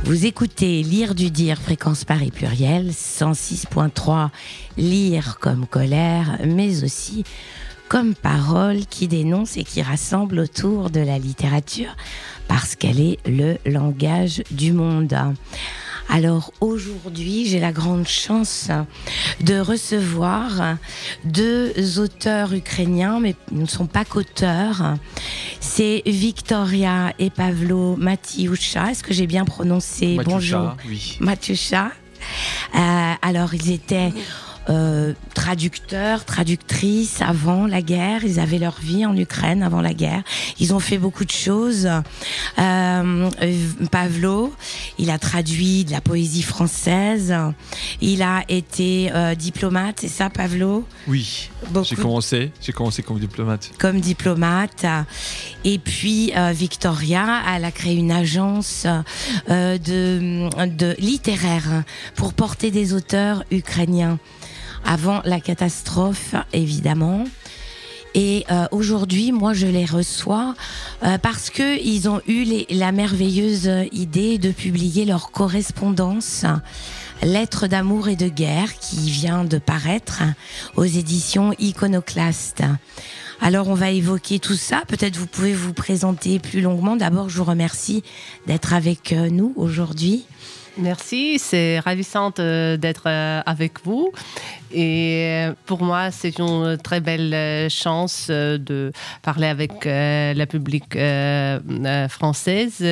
Vous écoutez Lire du Dire, Fréquence Paris Pluriel, 106.3, lire comme colère, mais aussi comme parole qui dénonce et qui rassemble autour de la littérature parce qu'elle est le langage du monde. Alors aujourd'hui, j'ai la grande chance de recevoir deux auteurs ukrainiens, mais ils ne sont pas qu'auteurs. C'est Victoria et Pavlo Matyusha. Est-ce que j'ai bien prononcé? Matyusha, bonjour. Oui. Matyusha. Alors ils étaient traducteurs, traductrices avant la guerre. Ils avaient leur vie en Ukraine avant la guerre. Ils ont fait beaucoup de choses. Pavlo, il a traduit de la poésie française. Il a été diplomate, c'est ça, Pavlo? Oui, j'ai commencé comme diplomate. Comme diplomate. Et puis Victoria, elle a créé une agence de littéraire pour porter des auteurs ukrainiens avant la catastrophe, évidemment. Et aujourd'hui, moi, je les reçois parce qu'ils ont eu la merveilleuse idée de publier leur correspondance Lettres d'amour et de guerre qui vient de paraître aux éditions Iconoclaste. Alors, on va évoquer tout ça. Peut-être vous pouvez vous présenter plus longuement. D'abord, je vous remercie d'être avec nous aujourd'hui. Merci, c'est ravissant d'être avec vous. Et pour moi, c'est une très belle chance de parler avec la public française.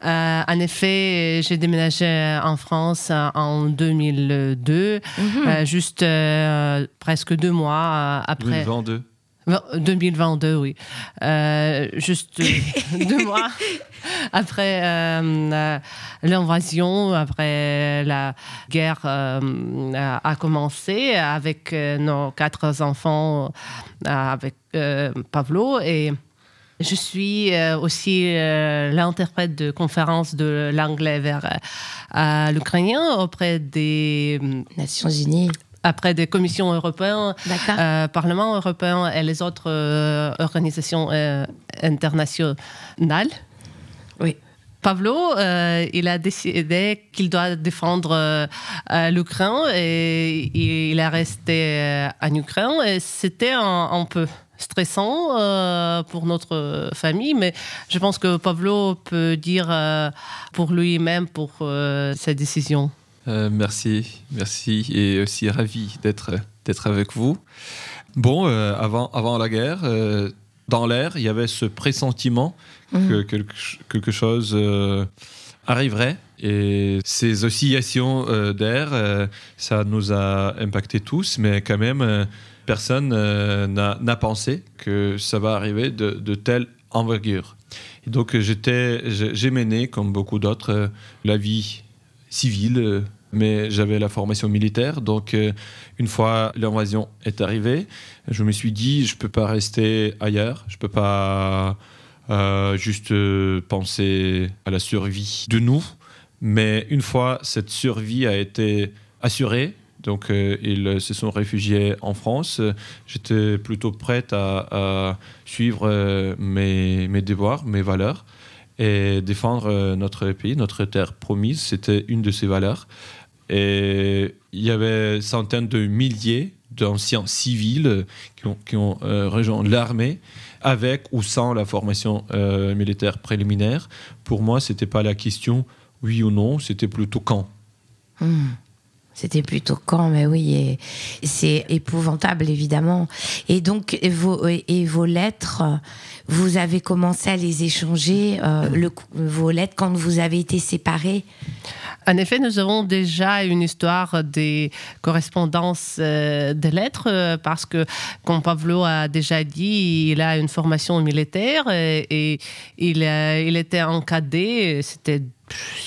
En effet, j'ai déménagé en France en 2002, juste presque 2 mois après. 2022, oui. Juste 2 mois après l'invasion, après la guerre a commencé, avec nos 4 enfants, avec Pavlo. Et je suis aussi l'interprète de conférences de l'anglais vers l'ukrainien auprès des Nations Unies. Après des commissions européennes, Parlement européen et les autres organisations internationales. Oui. Pavlo, il a décidé qu'il doit défendre l'Ukraine et il est resté en Ukraine. Et c'était un peu stressant pour notre famille, mais je pense que Pavlo peut dire pour lui-même pour sa décision. Merci et aussi ravi d'être avec vous. Bon, avant la guerre, dans l'air, il y avait ce pressentiment que quelque chose arriverait. Et ces oscillations d'air, ça nous a impacté tous, mais quand même, personne n'a pensé que ça va arriver de telle envergure. Et donc, j'ai mené, comme beaucoup d'autres, la vie civile, mais j'avais la formation militaire. Donc, une fois l'invasion est arrivée, je me suis dit, je ne peux pas rester ailleurs. Je ne peux pas juste penser à la survie de nous. Mais une fois cette survie a été assurée, donc ils se sont réfugiés en France, j'étais plutôt prête à suivre mes devoirs, mes valeurs, et défendre notre pays, notre terre promise. C'était une de ces valeurs. Et il y avait centaines de milliers d'anciens civils qui ont rejoint l'armée, avec ou sans la formation militaire préliminaire. Pour moi, ce n'était pas la question oui ou non, c'était plutôt quand. C'était plutôt quand, mais oui, et c'est épouvantable, évidemment. Et donc, vos lettres, vous avez commencé à les échanger, vos lettres, quand vous avez été séparés? En effet, nous avons déjà une histoire des correspondances des lettres, parce que, comme Pavlo a déjà dit, il a une formation militaire et il était en cadet, c'était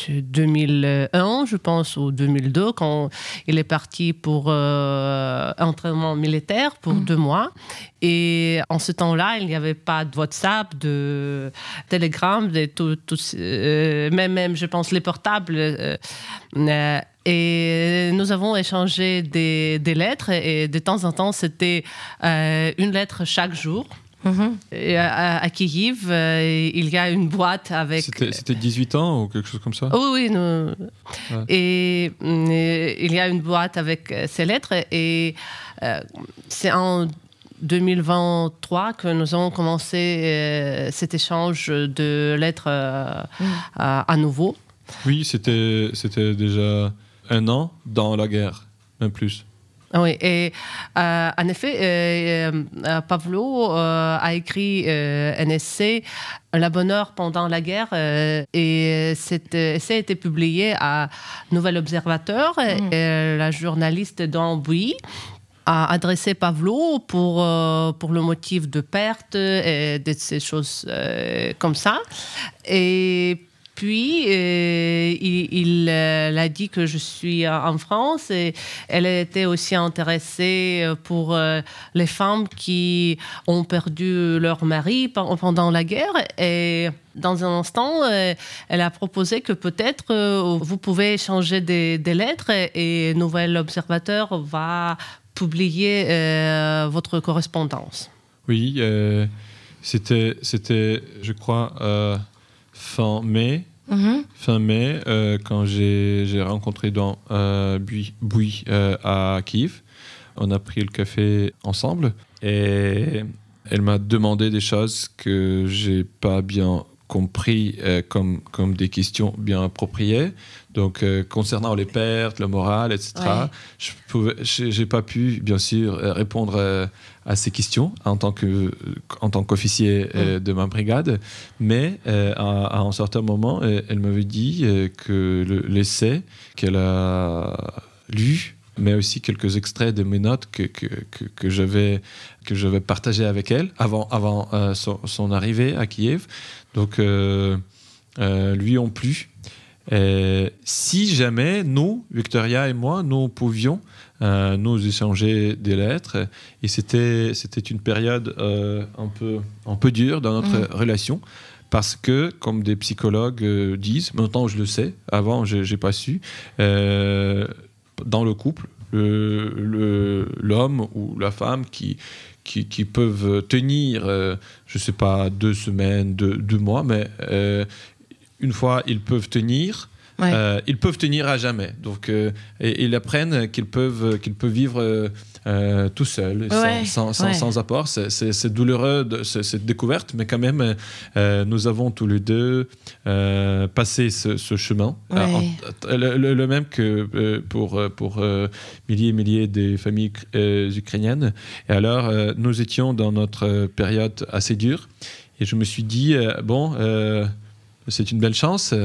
2001, je pense, ou 2002, quand il est parti pour entraînement militaire pour 2 mois. Et en ce temps-là, il n'y avait pas de WhatsApp, de Telegram, même, je pense, les portables. Et nous avons échangé des lettres, et de temps en temps, c'était une lettre chaque jour. Et à Kiev, il y a une boîte avec... C'était 18 ans ou quelque chose comme ça? Oui. Ouais. Et il y a une boîte avec ces lettres. Et c'est en 2023 que nous avons commencé cet échange de lettres à nouveau. Oui, c'était déjà 1 an dans la guerre, même plus. Oui, et en effet, Pavlo a écrit un essai, La bonne heure pendant la guerre, et cet essai a été publié à Nouvel Observateur. Et la journaliste Dan Bouy a adressé Pavlo pour le motif de perte et de ces choses comme ça. Et puis, il a dit que je suis en France et elle était aussi intéressée pour les femmes qui ont perdu leur mari pendant la guerre. Et dans un instant, elle a proposé que peut-être vous pouvez échanger des lettres et Nouvel Observateur va publier votre correspondance. Oui, c'était, je crois, fin mai, quand j'ai rencontré Bouy à Kiev. On a pris le café ensemble et elle m'a demandé des choses que j'ai pas bien compris comme des questions bien appropriées. Donc, concernant les pertes, le moral, etc., j'ai pas pu, bien sûr, répondre à ces questions en tant qu'officier de ma brigade. Mais à un certain moment, elle m'avait dit que l'essai qu'elle a lu, mais aussi quelques extraits de mes notes que j'avais partagé avec elle avant son arrivée à Kiev. Donc, lui ont plu. Si jamais nous, Victoria et moi, nous pouvions nous échanger des lettres, et c'était une période un peu dure dans notre relation, parce que, comme des psychologues disent, maintenant je le sais, avant j'ai pas su, dans le couple, l'homme ou la femme qui peuvent tenir, je sais pas, 2 semaines, 2 mois, mais une fois ils peuvent tenir, ils peuvent tenir à jamais. Donc, et ils apprennent qu'ils peuvent vivre tout seuls, sans apport. C'est douloureux cette découverte, mais quand même, nous avons tous les deux passé ce chemin, le même que pour milliers et milliers de familles ukrainiennes. Et alors, nous étions dans notre période assez dure, et je me suis dit c'est une belle chance.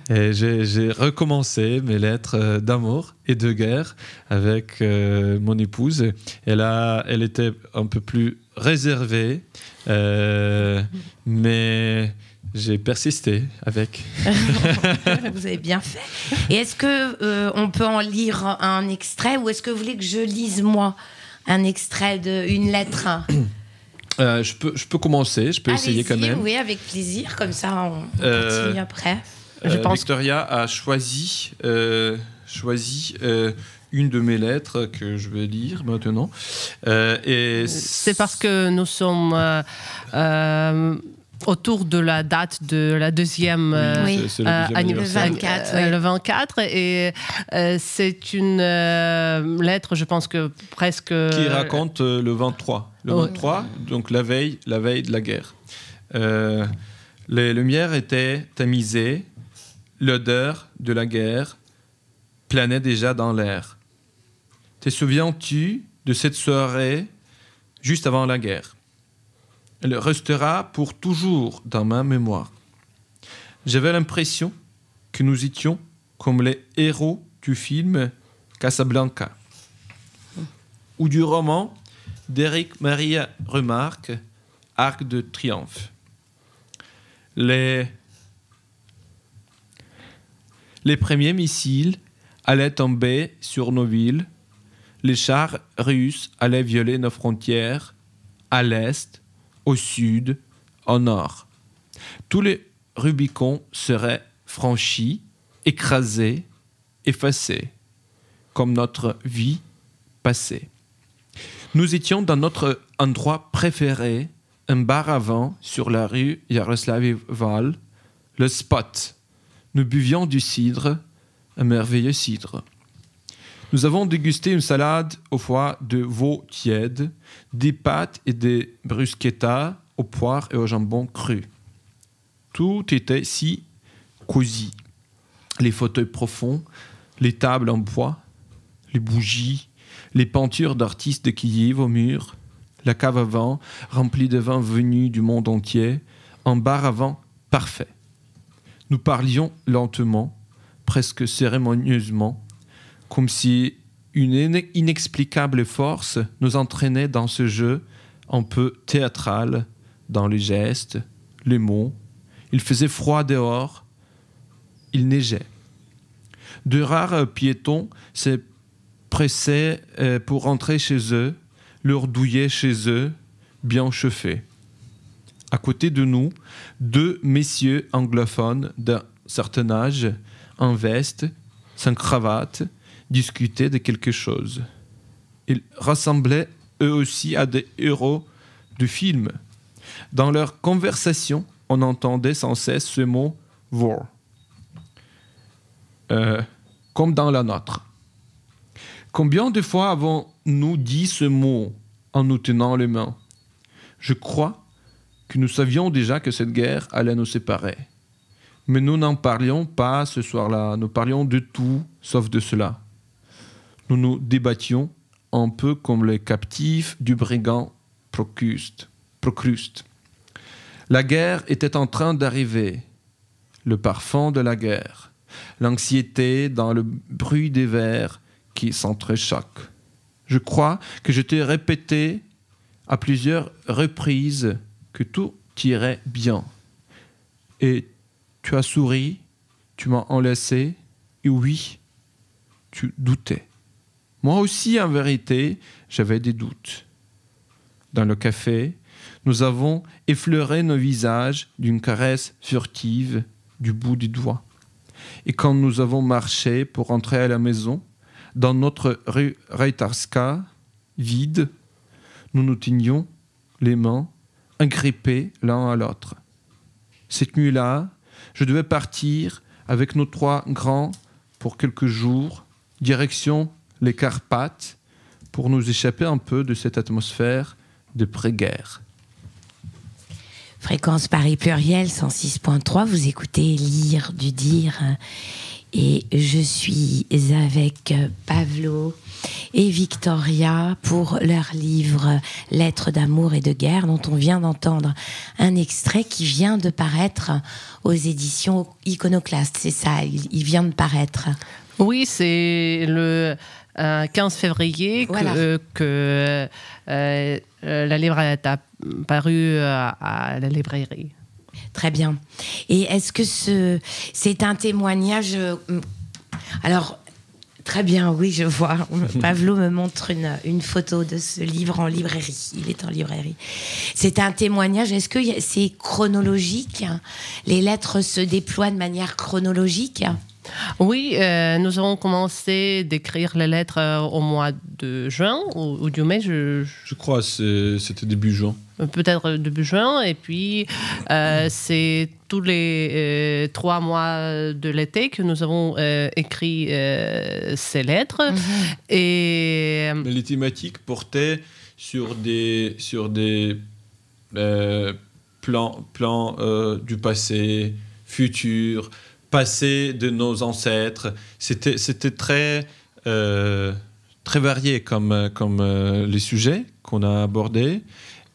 Et j'ai recommencé mes lettres d'amour et de guerre avec mon épouse. Elle était un peu plus réservée, mais j'ai persisté avec. Vous avez bien fait. Et est-ce que on peut en lire un extrait, ou est-ce que vous voulez que je lise moi un extrait d'une lettre? Je peux commencer, je peux essayer quand même. Oui, avec plaisir, comme ça on continue après. Victoria a choisi une de mes lettres que je vais lire maintenant. C'est parce que nous sommes autour de la date de la deuxième anniversaire. Le 24, et c'est une lettre, je pense que presque... Qui raconte le 23. Le 23, donc la veille de la guerre. Les lumières étaient tamisées, l'odeur de la guerre planait déjà dans l'air. Te souviens-tu de cette soirée juste avant la guerre? Elle restera pour toujours dans ma mémoire. J'avais l'impression que nous étions comme les héros du film Casablanca ou du roman d'Éric Maria Remarque, Arc de Triomphe. Les premiers missiles allaient tomber sur nos villes, les chars russes allaient violer nos frontières à l'est, au sud, au nord. Tous les Rubicons seraient franchis, écrasés, effacés, comme notre vie passée. Nous étions dans notre endroit préféré, un bar à vin sur la rue Jaroslavy-Val, le Spot. Nous buvions du cidre, un merveilleux cidre. Nous avons dégusté une salade au foie de veau tiède, des pâtes et des bruschettas aux poires et au jambon cru. Tout était si cosy. Les fauteuils profonds, les tables en bois, les bougies, les peintures d'artistes de Kiev au mur, la cave à vin remplie de vins venus du monde entier, un bar à vin parfait. Nous parlions lentement, presque cérémonieusement, comme si une inexplicable force nous entraînait dans ce jeu un peu théâtral, dans les gestes, les mots. Il faisait froid dehors, il neigeait. De rares piétons se pressaient pour rentrer chez eux, leur douillet chez eux, bien chauffé. À côté de nous, 2 messieurs anglophones d'un certain âge, en veste, sans cravate, discutaient de quelque chose. Ils ressemblaient eux aussi à des héros de film. Dans leur conversation, on entendait sans cesse ce mot « war », comme dans la nôtre. Combien de fois avons-nous dit ce mot en nous tenant les mains? Je crois que nous savions déjà que cette guerre allait nous séparer. Mais nous n'en parlions pas ce soir-là. Nous parlions de tout, sauf de cela. Nous nous débattions un peu comme les captifs du brigand Procruste. La guerre était en train d'arriver. Le parfum de la guerre. L'anxiété dans le bruit des vers qui s'entrechoquent. Je crois que je t'ai répété à plusieurs reprises que tout irait bien. Et tu as souri, tu m'as enlacé, et oui, tu doutais. Moi aussi, en vérité, j'avais des doutes. Dans le café, nous avons effleuré nos visages d'une caresse furtive du bout du doigt. Et quand nous avons marché pour rentrer à la maison, dans notre rue Reitarska, vide, nous nous tenions les mains, agrippés l'un à l'autre. Cette nuit-là, je devais partir avec nos 3 grands pour quelques jours, direction les Carpates, pour nous échapper un peu de cette atmosphère de pré-guerre. Fréquence Paris Pluriel 106.3, vous écoutez Lire du dire et je suis avec Pavlo et Victoria pour leur livre Lettres d'amour et de guerre dont on vient d'entendre un extrait qui vient de paraître aux éditions Iconoclaste, c'est ça, il vient de paraître. Oui, c'est le 15 février voilà. que la livre est apparue à la librairie. Très bien. Et est-ce que c'est un témoignage... Alors, très bien, oui, je vois. Pavlo me montre une photo de ce livre en librairie. Il est en librairie. C'est un témoignage. Est-ce que c'est chronologique? Les lettres se déploient de manière chronologique? Oui, nous avons commencé d'écrire les lettres au mois de juin ou du mai. Je crois que c'était début juin. Peut-être début juin. Et puis, c'est tous les 3 mois de l'été que nous avons écrit ces lettres. Mm-hmm. Et les thématiques portaient sur des plans du passé, futur, passé de nos ancêtres. C'était très varié comme les sujets qu'on a abordés.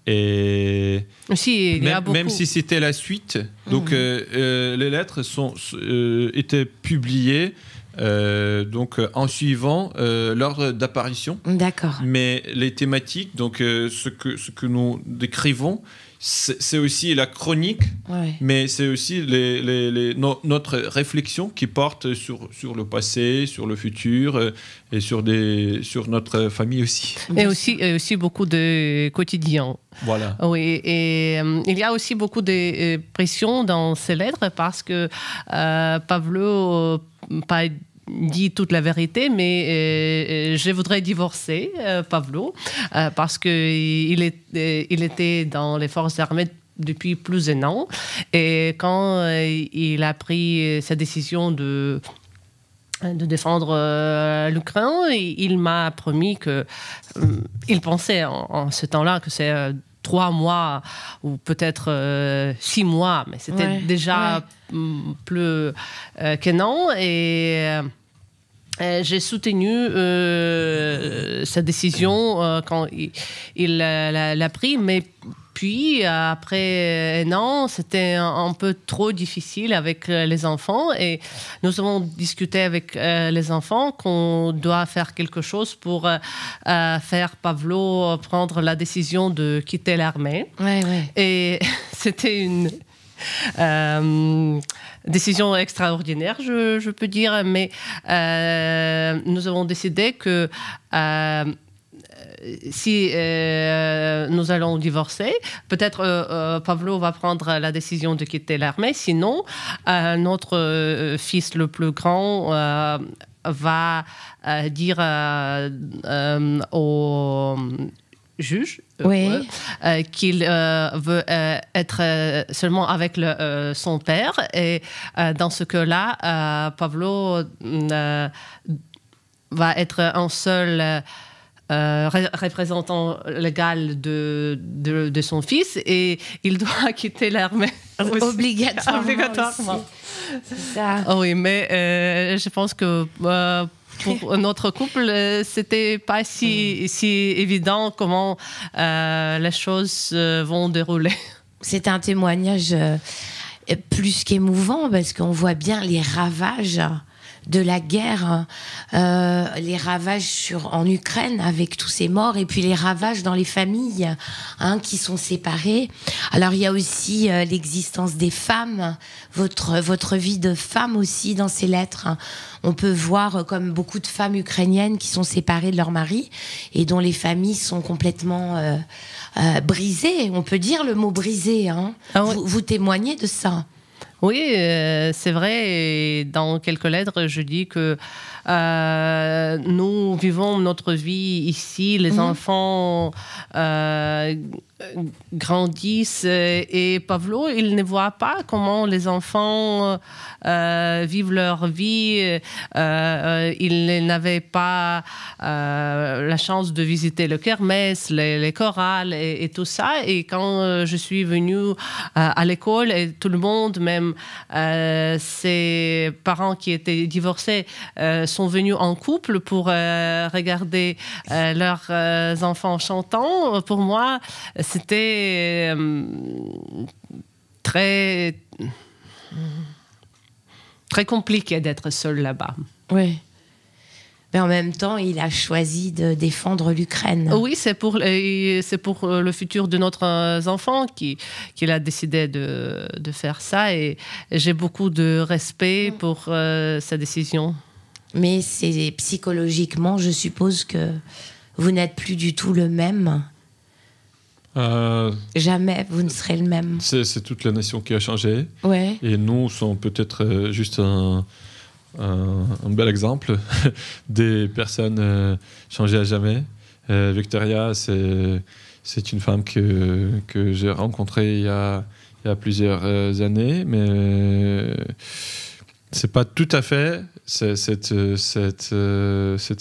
Et aussi, même si c'était la suite, donc les lettres étaient publiées donc en suivant l'ordre d'apparition. D'accord. Mais les thématiques, donc ce que nous décrivons, c'est aussi la chronique, ouais. Mais c'est aussi notre réflexion qui porte sur le passé, sur le futur et sur notre famille aussi. Et aussi beaucoup de quotidien. Voilà. Oui, et il y a aussi beaucoup de pression dans ces lettres parce que Pavlo dit toute la vérité, mais je voudrais divorcer Pavlo parce qu'il était dans les forces armées depuis plus d'un an. Et quand il a pris sa décision de défendre l'Ukraine, il m'a promis qu'il pensait en ce temps-là que c'est 3 mois ou peut-être 6 mois, mais c'était déjà plus qu'un an. Et j'ai soutenu sa décision quand il l'a pris, mais puis, après un an, c'était un peu trop difficile avec les enfants et nous avons discuté avec les enfants qu'on doit faire quelque chose pour faire Pavlo prendre la décision de quitter l'armée. Et c'était une décision extraordinaire, je peux dire, mais nous avons décidé que si nous allons divorcer, peut-être Pavlo va prendre la décision de quitter l'armée. Sinon, notre fils le plus grand va dire au juge qu'il veut être seulement avec son père. Et dans ce cas-là, Pavlo va être un seul représentant légal de son fils et il doit quitter l'armée. Obligatoirement. C'est ça. Oui, mais je pense que pour notre couple, c'était pas si évident comment les choses vont dérouler. C'est un témoignage plus qu'émouvant parce qu'on voit bien les ravages de la guerre, les ravages en Ukraine avec tous ces morts et puis les ravages dans les familles qui sont séparées. Alors il y a aussi l'existence des femmes, votre vie de femme aussi dans ces lettres. On peut voir comme beaucoup de femmes ukrainiennes qui sont séparées de leur mari et dont les familles sont complètement brisées. On peut dire le mot brisé. Vous témoignez de ça. Oui, c'est vrai. Et dans quelques lettres, je dis que nous vivons notre vie ici. Les enfants grandissent et Pavlo, il ne voit pas comment les enfants vivent leur vie. Il n'avait pas la chance de visiter le kermesse, les chorales et tout ça. Et quand je suis venue à l'école, et tout le monde, même ses parents qui étaient divorcés, sont venus en couple pour regarder leurs enfants chantant. Pour moi, c'était très compliqué d'être seul là-bas. Oui. Mais en même temps, il a choisi de défendre l'Ukraine. Oui, c'est pour le futur de notre enfant qu'il a décidé de faire ça. Et j'ai beaucoup de respect pour sa décision. Mais c'est psychologiquement, je suppose que vous n'êtes plus du tout le même. Jamais vous ne serez le même. C'est toute la nation qui a changé. Ouais. Et nous sommes peut-être juste un bel exemple des personnes changées à jamais. Victoria, c'est une femme que j'ai rencontrée il y a plusieurs années, mais c'est pas tout à fait cette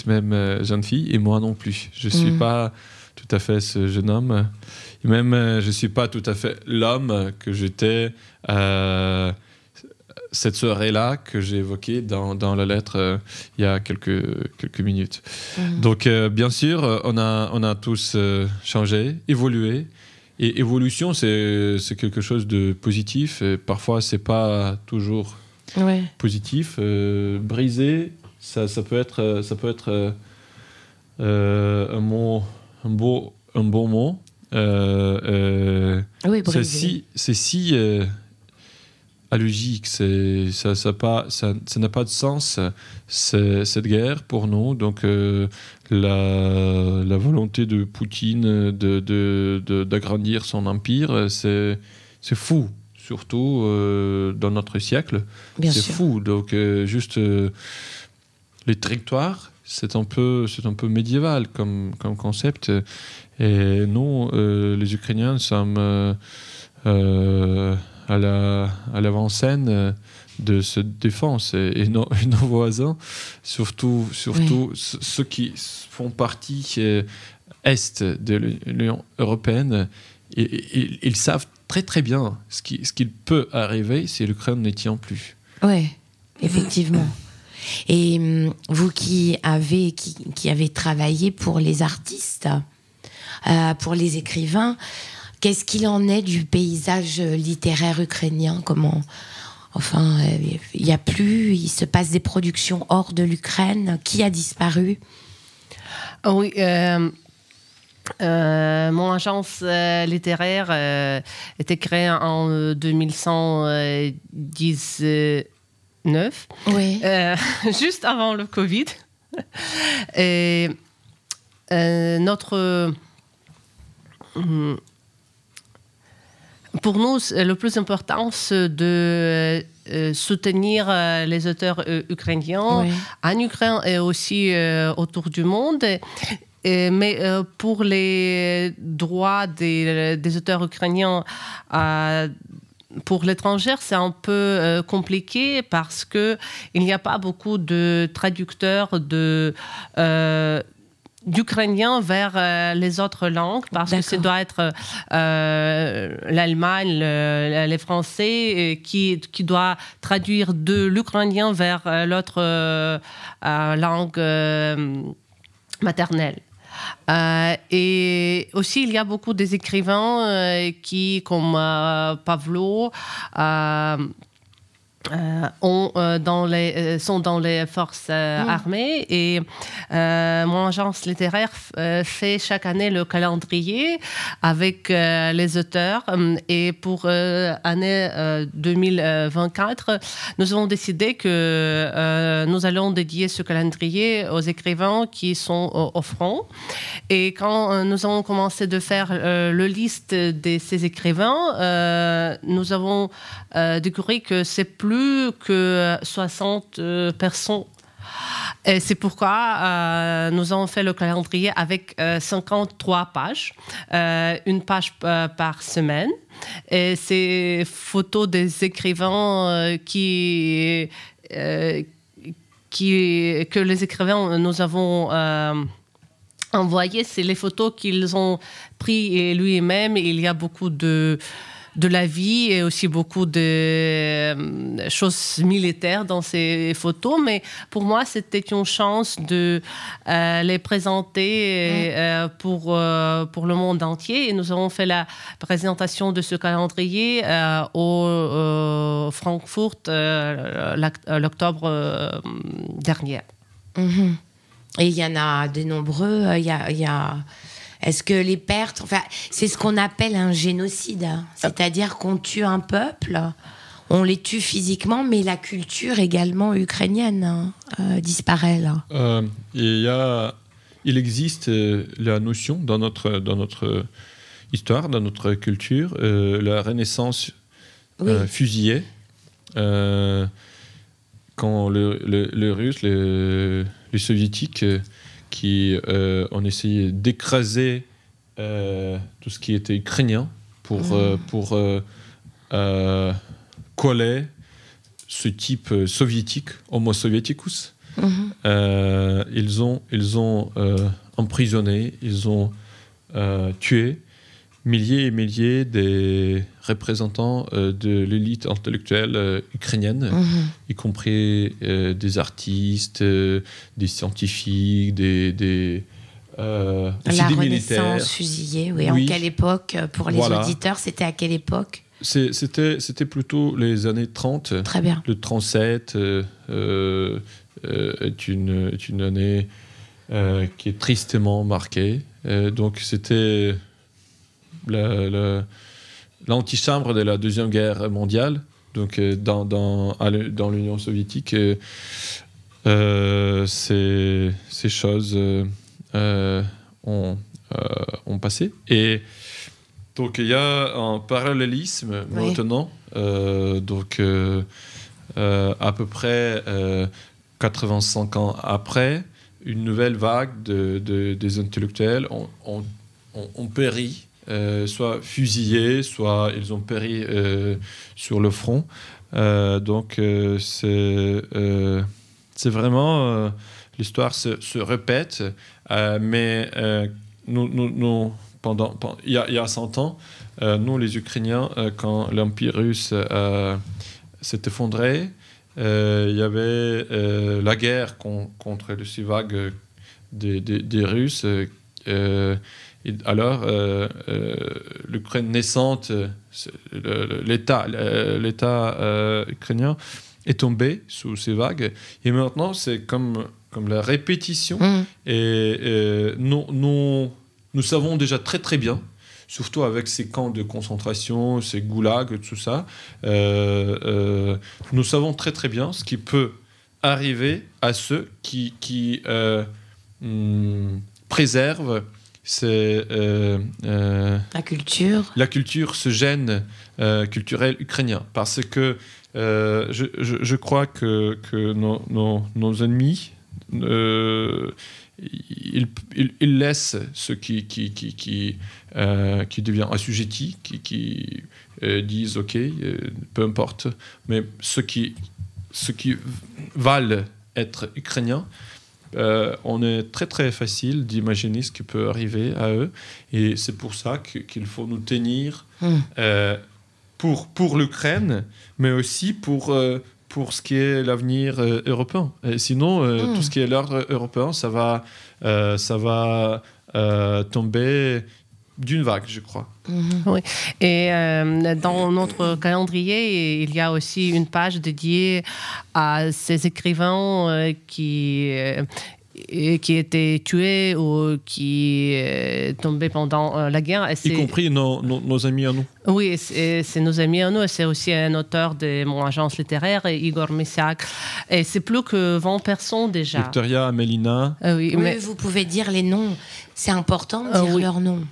même jeune fille, et moi non plus. Je suis pas tout à fait ce jeune homme. Et même, je suis pas tout à fait l'homme que j'étais cette soirée-là que j'ai évoquée dans la lettre il y a quelques minutes. Donc, bien sûr, on a tous changé, évolué. Et évolution, c'est quelque chose de positif. Et parfois, c'est pas toujours positif. Briser, ça peut être un bon mot. C'est si illogique, ça n'a pas de sens, cette guerre pour nous. Donc la volonté de Poutine d'agrandir son empire, c'est fou, surtout dans notre siècle. C'est fou. Donc juste les territoires, c'est un peu médiéval comme concept. Et nous, les Ukrainiens, sommes à l'avant-scène de cette défense. Et nos voisins, surtout ceux qui font partie est de l'Union européenne, ils savent très très bien ce qu'il peut arriver si l'Ukraine ne tient plus. Oui, effectivement. Et vous qui avez travaillé pour les artistes, pour les écrivains, qu'est-ce qu'il en est du paysage littéraire ukrainien? Comment, enfin, il se passe des productions hors de l'Ukraine. Qui a disparu? Oui, mon agence littéraire était créée en 2119. Oui. Juste avant le Covid. Et pour nous, le plus important, c'est de soutenir les auteurs ukrainiens en Ukraine et aussi autour du monde. Mais pour les droits des auteurs ukrainiens pour l'étranger, c'est un peu compliqué parce qu'il n'y a pas beaucoup de traducteurs d'ukrainien vers les autres langues, parce que ça doit être l'Allemagne, les Français qui doit traduire de l'ukrainien vers l'autre langue maternelle. Et aussi, il y a beaucoup des écrivains qui, comme Pavlo, sont dans les forces armées. Et mon agence littéraire fait chaque année le calendrier avec les auteurs. Et pour l'année 2024, nous avons décidé que nous allons dédier ce calendrier aux écrivains qui sont au front. Et quand nous avons commencé de faire la liste de ces écrivains, nous avons découvert que c'est plus que 60 personnes. Et c'est pourquoi nous avons fait le calendrier avec 53 pages, une page par semaine. Et c'est photos des écrivains que les écrivains nous avons envoyées. C'est les photos qu'ils ont prises lui-même. Il y a beaucoup de la vie et aussi beaucoup de choses militaires dans ces photos. Mais pour moi, c'était une chance de les présenter pour le monde entier. Et nous avons fait la présentation de ce calendrier au Francfort l'octobre dernier. Mm-hmm. Et il y en a de nombreux. Est-ce que les pertes... Enfin, c'est ce qu'on appelle un génocide. C'est-à-dire qu'on tue un peuple, on les tue physiquement, mais la culture également ukrainienne disparaît, là. Il existe la notion dans notre histoire, dans notre culture, la Renaissance fusillée. Quand les Russes, les Soviétiques... qui ont essayé d'écraser tout ce qui était ukrainien pour coller ce type soviétique, Homo soviéticus. Ils ont emprisonné, ils ont tué milliers et milliers des représentants de l'élite intellectuelle ukrainienne, y compris des artistes, des scientifiques, des la Renaissance fusillée, oui. En quelle époque? Pour les auditeurs, c'était à quelle époque? C'était plutôt les années 30. Très bien. Le 37 est une année qui est tristement marquée. Donc c'était l'antichambre de la Deuxième Guerre mondiale. Donc dans l'Union soviétique, ces choses ont passé. Et donc il y a un parallélisme maintenant. À peu près 85 ans après, une nouvelle vague des intellectuels ont péri, soit fusillés, soit ils ont péri sur le front. Donc c'est vraiment... l'histoire se répète, mais nous il y a 100 ans, nous les Ukrainiens, quand l'Empire russe s'est effondré, il y avait la guerre contre le vague des Russes. Alors, l'Ukraine naissante, l'État ukrainien est tombé sous ces vagues. Et maintenant, c'est comme la répétition. Et nous savons déjà très très bien, surtout avec ces camps de concentration, ces goulags, tout ça, nous savons très très bien ce qui peut arriver à ceux qui préservent la culture, ce gène culturel ukrainien. Parce que je crois que nos ennemis, ils laissent ceux qui devient assujettis, qui disent ok, peu importe, mais ceux qui valent être ukrainiens, on est très très facile d'imaginer ce qui peut arriver à eux, et c'est pour ça qu'il faut nous tenir pour l'Ukraine, mais aussi pour ce qui est l'avenir européen. Et sinon, tout ce qui est l'ordre européen, ça va tomber d'une vague, je crois. Oui. Et dans notre calendrier, il y a aussi une page dédiée à ces écrivains qui étaient tués ou qui tombaient pendant la guerre. Y compris nos amis à nous. Oui, c'est nos amis à nous. C'est aussi un auteur de mon agence littéraire, Igor Messiak. Et c'est plus que 20 personnes déjà. Victoria, Mélina. Oui, mais vous pouvez dire les noms. C'est important de dire leurs noms.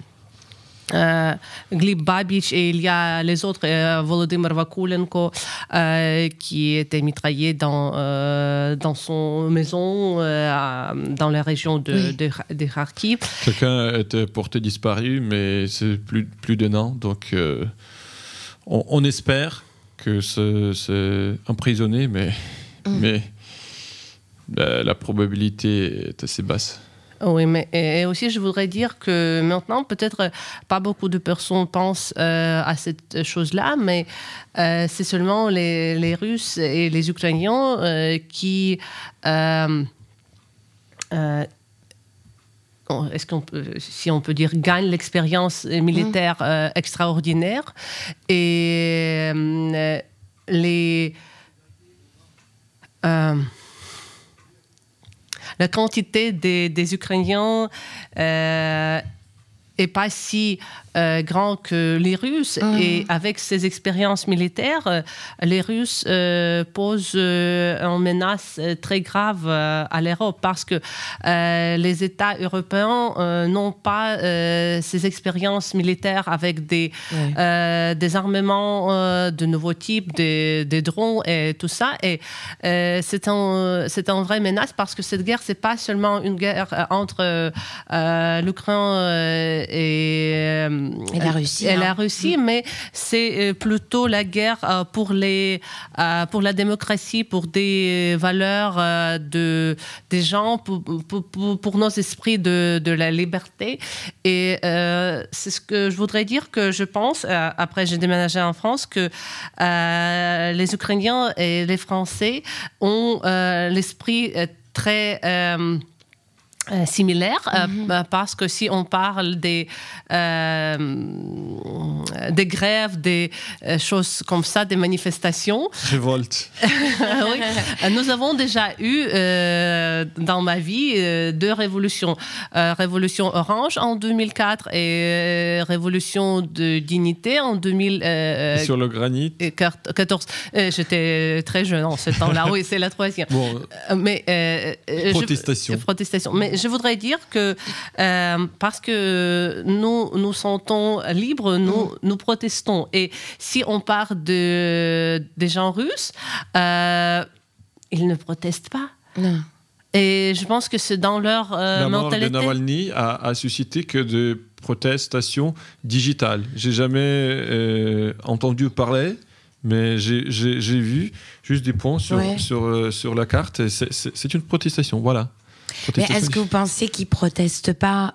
Gleb Babich, et il y a les autres, Volodymyr Vakulenko, qui était mitraillé dans son maison dans la région de Kharkiv. Quelqu'un était porté disparu, mais c'est plus d'un an, donc on espère que c'est emprisonné, mais la probabilité est assez basse. Oui, mais et aussi je voudrais dire que maintenant, peut-être pas beaucoup de personnes pensent à cette chose-là, mais c'est seulement les Russes et les Ukrainiens qui... si on peut dire, gagnent l'expérience militaire extraordinaire. Et la quantité des Ukrainiens n'est pas si grand que les Russes. Et avec ces expériences militaires, les Russes posent une menace très grave à l'Europe, parce que les États européens n'ont pas ces expériences militaires avec des armements de nouveaux types, des drones et tout ça. Et c'est une vraie menace, parce que cette guerre, c'est pas seulement une guerre entre l'Ukraine et la Russie, mais c'est plutôt la guerre pour la démocratie, pour des valeurs des gens, pour nos esprits de la liberté. Et c'est ce que je voudrais dire, que je pense, après j'ai déménagé en France, que les Ukrainiens et les Français ont l'esprit très... similaire, parce que si on parle des grèves, des choses comme ça, des manifestations... Révolte. Oui. Nous avons déjà eu, dans ma vie, 2 révolutions. Révolution orange en 2004 et révolution de dignité en 2014. Sur le granit. J'étais très jeune en ce temps-là. Oui, c'est la 3e. Bon, protestation. Protestation. Mais je voudrais dire que parce que nous sentons libres, nous protestons. Et si on parle des gens russes, ils ne protestent pas. Non. Et je pense que c'est dans leur La mort de mentalité. Navalny a suscité que de protestations digitales. J'ai jamais entendu parler, mais j'ai vu juste des points sur la carte. Et c'est une protestation, voilà. Mais est-ce que vous pensez qu'ils protestent pas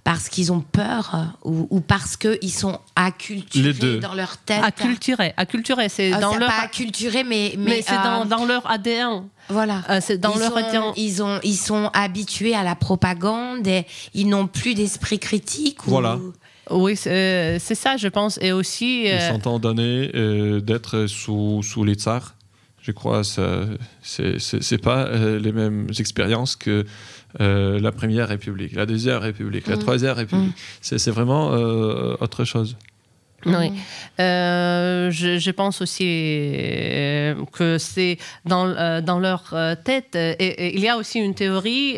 parce qu'ils ont peur ou parce qu'ils sont acculturés dans leur tête? Acculturés, c'est dans leur... pas acculturés, mais c'est dans leur ADN. Voilà. C'est dans leur ADN. Ils sont habitués à la propagande et ils n'ont plus d'esprit critique. Voilà. Oui, c'est ça, je pense. Et aussi... Ils sont en donné d'être sous les tsars. Je crois que c'est pas les mêmes expériences que la Première République, la Deuxième République, la Troisième République. C'est vraiment autre chose. Oui. Je pense aussi que c'est dans leur tête. Et il y a aussi une théorie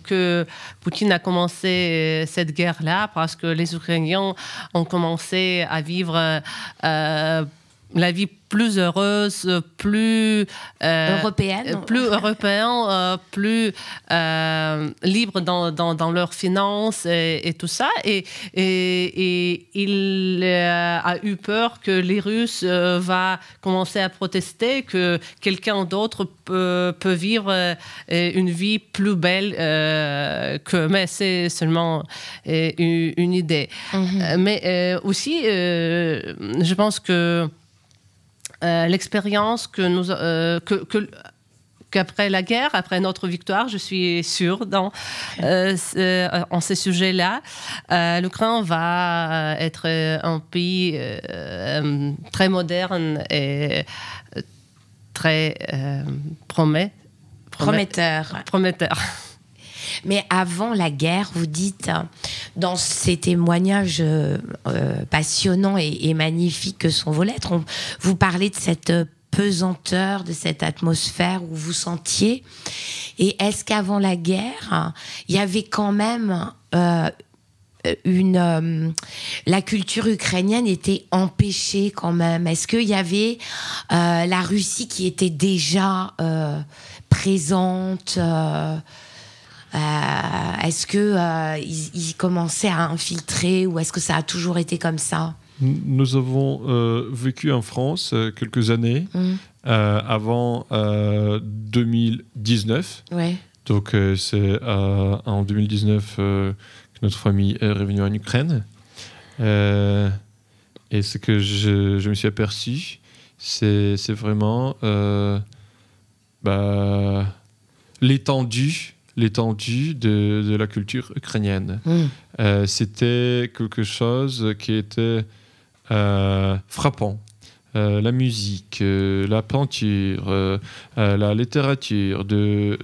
que Poutine a commencé cette guerre-là parce que les Ukrainiens ont commencé à vivre la vie plus heureuse, plus européenne, plus libre dans leurs finances et tout ça. Et il a eu peur que les Russes va commencer à protester, que quelqu'un d'autre peut vivre une vie plus belle mais c'est seulement une idée. Mais aussi, je pense que l'expérience qu'après la guerre, après notre victoire, je suis sûre en ces sujets-là, l'Ukraine va être un pays très moderne et très prometteur. Mais avant la guerre, vous dites, dans ces témoignages passionnants et magnifiques que sont vos lettres, vous parlez de cette pesanteur, de cette atmosphère où vous sentiez. Et est-ce qu'avant la guerre, il y avait quand même la culture ukrainienne était empêchée quand même? Est-ce qu'il y avait la Russie qui était déjà présente? Est-ce qu'ils commençaient à infiltrer ou est-ce que ça a toujours été comme ça? Nous avons vécu en France quelques années avant 2019. Ouais. Donc c'est en 2019 que notre famille est revenue en Ukraine. Et ce que je me suis aperçu, c'est vraiment l'étendue de la culture ukrainienne. C'était quelque chose qui était frappant. La musique, la peinture, la littérature, de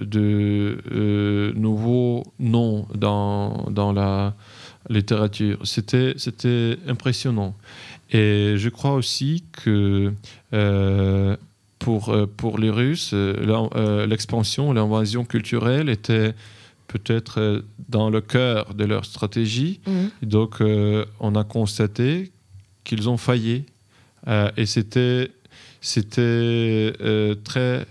nouveaux noms dans la littérature. C'était impressionnant. Et je crois aussi que pour les Russes, l'expansion, l'invasion culturelle était peut-être dans le cœur de leur stratégie. Et donc, on a constaté qu'ils ont failli. Et c'était très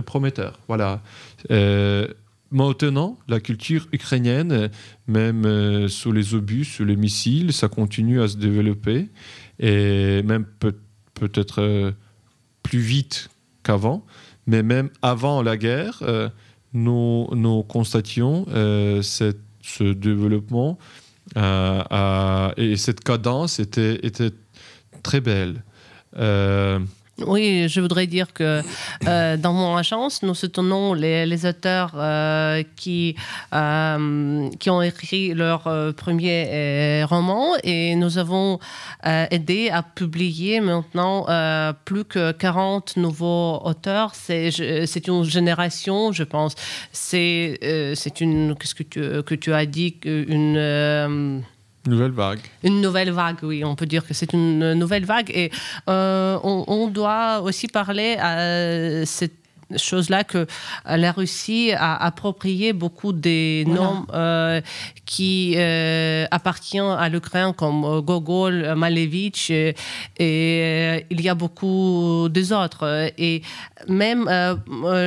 prometteur. Voilà. Maintenant, la culture ukrainienne, même sous les obus, sous les missiles, ça continue à se développer. Et même peut-être plus vite qu'avant, mais même avant la guerre, nous constations ce développement et cette cadence était très belle. Oui, je voudrais dire que dans mon agence, nous soutenons les auteurs qui ont écrit leur premier roman et nous avons aidé à publier maintenant plus que 40 nouveaux auteurs. C'est une génération, je pense. C'est une... Qu'est-ce que tu as dit? Nouvelle vague. Une nouvelle vague, oui, on peut dire que c'est une nouvelle vague. Et on doit aussi parler à cette chose-là que la Russie a approprié beaucoup des noms qui appartiennent à l'Ukraine, comme Gogol, Malevich, et il y a beaucoup des autres. Et même,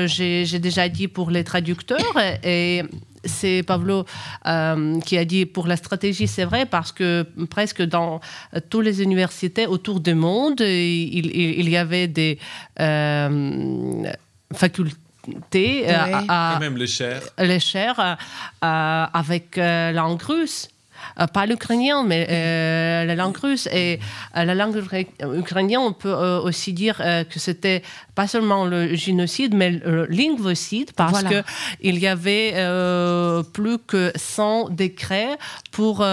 j'ai déjà dit pour les traducteurs, et c'est Pavlo qui a dit pour la stratégie, c'est vrai, parce que presque dans toutes les universités autour du monde, il y avait des facultés. Et même les chaires avec langue russe. Pas l'ukrainien, mais la langue russe. Et la langue ukrainienne, on peut aussi dire que c'était pas seulement le génocide, mais le linguocide, parce qu'il y avait plus que 100 décrets pour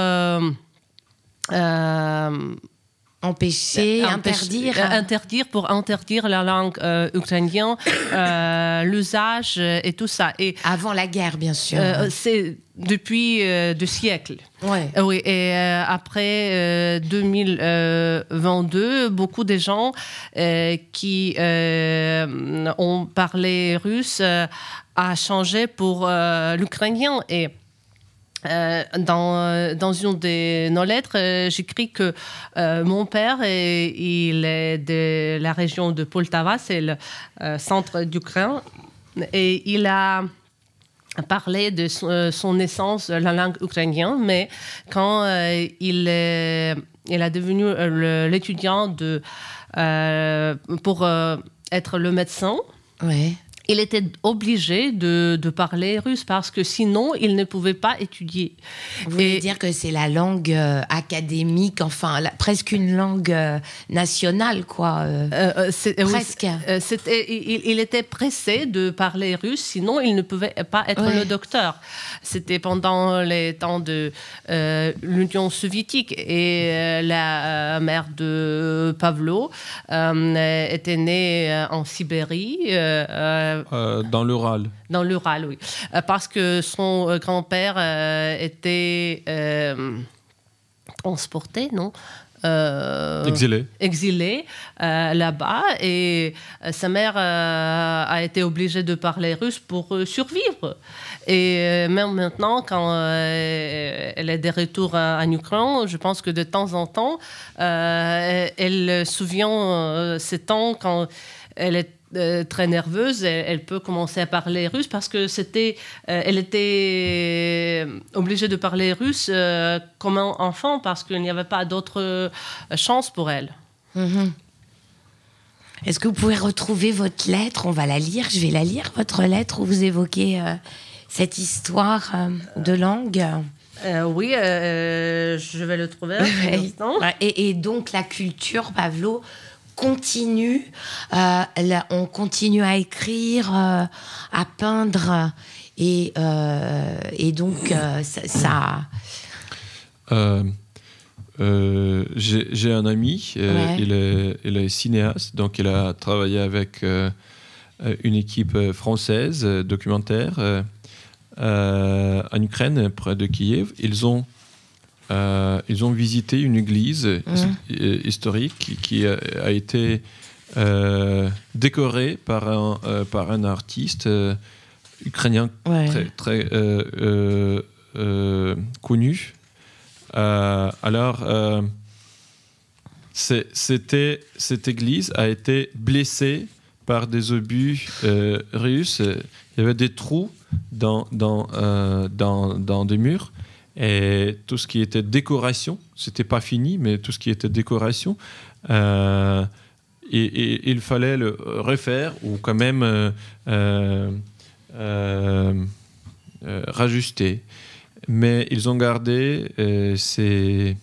interdire la langue ukrainienne, l'usage et tout ça. Et avant la guerre, bien sûr. C'est depuis 2 siècles. Ouais. Oui, et après 2022, beaucoup de gens qui ont parlé russe a changé pour l'ukrainien. Et dans une de nos lettres, j'écris que mon père, il est de la région de Poltava, c'est le centre d'Ukraine, et il a parlé de son naissance, la langue ukrainienne, mais quand il a devenu l'étudiant pour être le médecin, il était obligé de parler russe parce que sinon, il ne pouvait pas étudier. Vous voulez dire que c'est la langue académique, enfin, presque une langue nationale, quoi. Presque. Il était pressé de parler russe, sinon il ne pouvait pas être le docteur. C'était pendant les temps de l'Union soviétique. Et la mère de Pavlo était née en Sibérie. Dans l'Ural. Dans l'Ural, oui. Parce que son grand-père était transporté, non ? Exilé là-bas. Et sa mère a été obligée de parler russe pour survivre. Et même maintenant, quand elle est de retour en Ukraine, je pense que de temps en temps, elle se souvient ces temps quand elle est très nerveuse, elle peut commencer à parler russe parce que elle était obligée de parler russe comme un enfant parce qu'il n'y avait pas d'autre chance pour elle. Mm-hmm. Est-ce que vous pouvez retrouver votre lettre ? On va la lire, je vais la lire, votre lettre où vous évoquez cette histoire de langue. Oui, je vais le trouver un instant. Et donc la culture, Pavlo, continue, on continue à écrire, à peindre, et donc ça. J'ai un ami, il est cinéaste, donc il a travaillé avec une équipe française documentaire en Ukraine, près de Kiev. Ils ont visité une église historique qui a été décorée par un artiste ukrainien très connu. Cette église a été blessée par des obus russes. Il y avait des trous dans des murs. Et tout ce qui était décoration, c'était pas fini, mais tout ce qui était décoration, et il fallait le refaire ou quand même rajuster. Mais ils ont gardé ces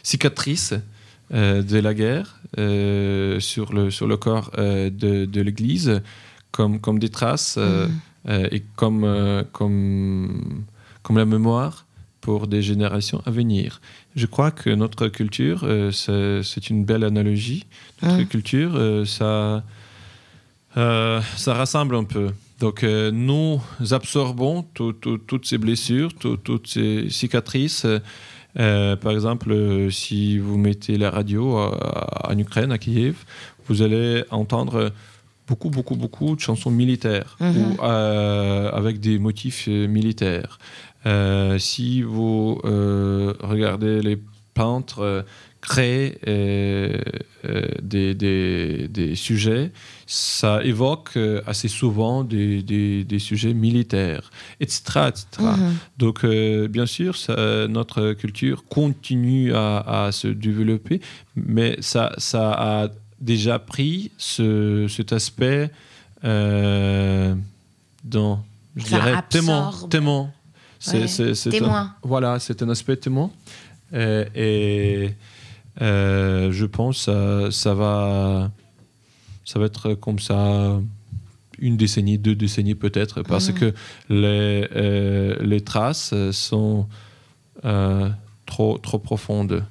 cicatrices de la guerre sur le corps de l'église comme des traces et comme la mémoire pour des générations à venir. Je crois que notre culture, c'est une belle analogie. Notre culture, ça rassemble un peu. Donc, nous absorbons toutes ces blessures, toutes ces cicatrices. Par exemple, si vous mettez la radio en Ukraine, à Kiev, vous allez entendre beaucoup de chansons militaires ou avec des motifs militaires. Si vous regardez les peintres créer des sujets, ça évoque assez souvent des sujets militaires, etc. etc. Donc, bien sûr, notre culture continue à se développer, mais ça a déjà pris cet aspect dans, je dirais, témoin. Témoin. Voilà, c'est un aspect témoin. Et je pense que ça va être comme ça 1 décennie, 2 décennies peut-être, parce que les traces sont trop profondes.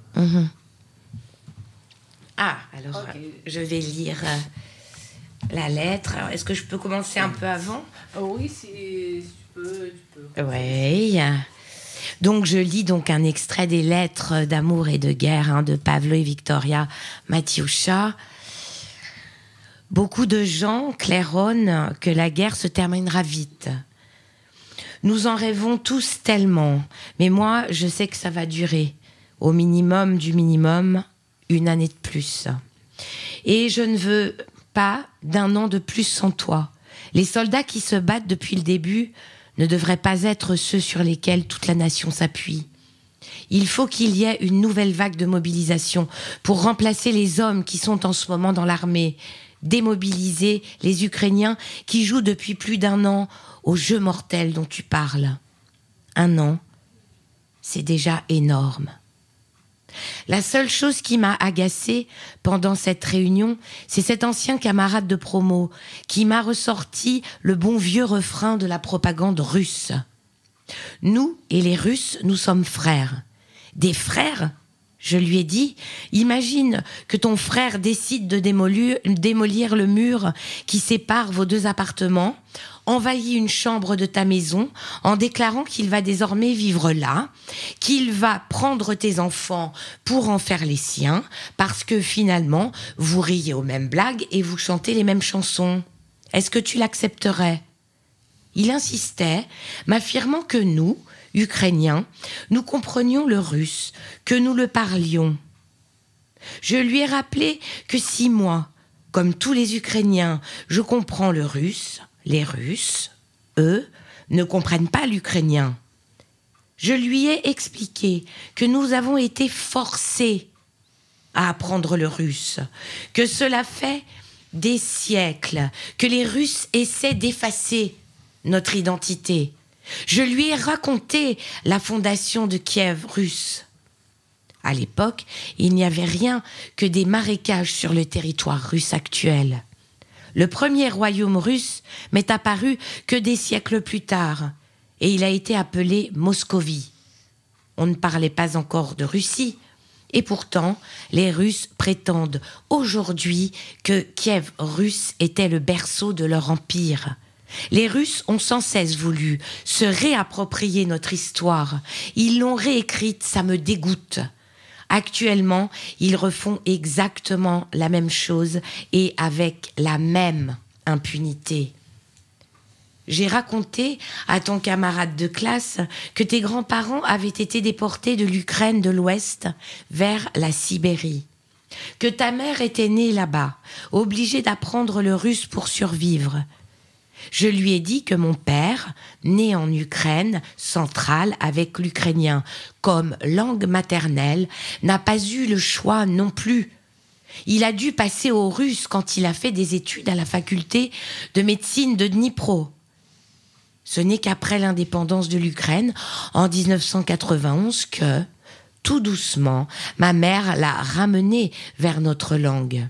Alors je vais lire la lettre. Alors, est-ce que je peux commencer un peu avant ? Oui, si tu peux. Oui. Donc, je lis donc un extrait des lettres d'amour et de guerre de Pavlo et Victoria Matiucha. Beaucoup de gens claironnent que la guerre se terminera vite. Nous en rêvons tous tellement, mais moi, je sais que ça va durer. Au minimum du minimum, 1 année de plus. Et je ne veux pas d'1 an de plus sans toi. Les soldats qui se battent depuis le début ne devraient pas être ceux sur lesquels toute la nation s'appuie. Il faut qu'il y ait une nouvelle vague de mobilisation pour remplacer les hommes qui sont en ce moment dans l'armée, démobiliser les Ukrainiens qui jouent depuis plus d'1 an au jeu mortel dont tu parles. 1 an, c'est déjà énorme. La seule chose qui m'a agacée pendant cette réunion, c'est cet ancien camarade de promo qui m'a ressorti le bon vieux refrain de la propagande russe. Nous et les Russes, nous sommes frères. Des frères ? Je lui ai dit, imagine que ton frère décide de démolir le mur qui sépare vos 2 appartements, envahit une chambre de ta maison en déclarant qu'il va désormais vivre là, qu'il va prendre tes enfants pour en faire les siens, parce que finalement, vous riez aux mêmes blagues et vous chantez les mêmes chansons. Est-ce que tu l'accepterais ? Il insistait, m'affirmant que nous, Ukrainiens, nous comprenions le russe, que nous le parlions. Je lui ai rappelé que si moi, comme tous les Ukrainiens, je comprends le russe, les Russes, eux, ne comprennent pas l'ukrainien. Je lui ai expliqué que nous avons été forcés à apprendre le russe, que cela fait des siècles que les Russes essaient d'effacer notre identité. Je lui ai raconté la fondation de Kiev russe. À l'époque, il n'y avait rien que des marécages sur le territoire russe actuel. Le premier royaume russe m'est apparu que des siècles plus tard, et il a été appelé Moscovie. On ne parlait pas encore de Russie, et pourtant, les Russes prétendent aujourd'hui que Kiev russe était le berceau de leur empire. Les Russes ont sans cesse voulu se réapproprier notre histoire. Ils l'ont réécrite, ça me dégoûte. Actuellement, ils refont exactement la même chose et avec la même impunité. J'ai raconté à ton camarade de classe que tes grands-parents avaient été déportés de l'Ukraine de l'Ouest vers la Sibérie. Que ta mère était née là-bas, obligée d'apprendre le russe pour survivre. Je lui ai dit que mon père, né en Ukraine centrale avec l'ukrainien comme langue maternelle, n'a pas eu le choix non plus. Il a dû passer au russe quand il a fait des études à la faculté de médecine de Dnipro. Ce n'est qu'après l'indépendance de l'Ukraine, en 1991, que, tout doucement, ma mère l'a ramené vers notre langue.